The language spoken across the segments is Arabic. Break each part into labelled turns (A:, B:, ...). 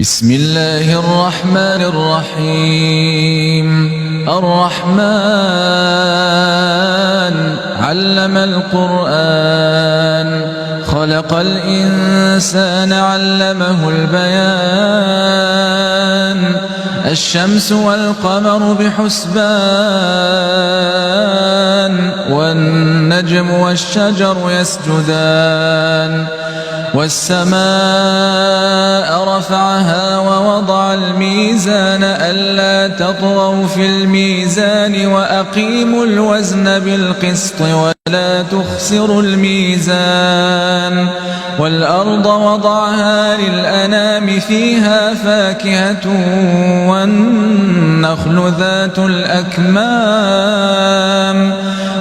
A: بسم الله الرحمن الرحيم. الرحمن علم القرآن، خلق الإنسان علمه البيان. الشمس والقمر بحسبان، والنجم والشجر يسجدان. والسماء رفعها ووضع الميزان ألا تطغوا في الميزان وأقيموا الوزن بالقسط ولا تخسروا الميزان. والأرض وضعها للأنام فيها فاكهة والنخل ذات الأكمام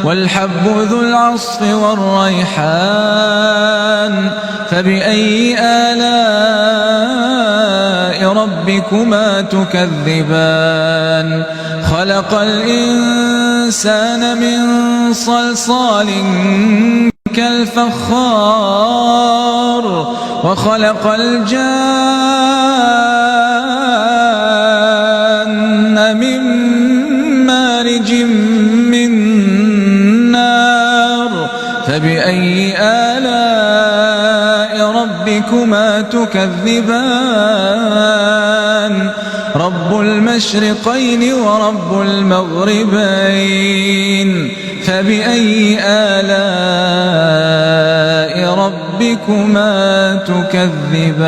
A: والحب ذو العصف والريحان. فبأي آلاء ربكما تكذبان؟ خلق الإنسان من صلصال كالفخار، وخلق الجان من مارج من نار. فبأي آلاء ربكما تكذبان؟ رب المشرقين ورب المغربين. فبأي آلاء ربكما تكذبان؟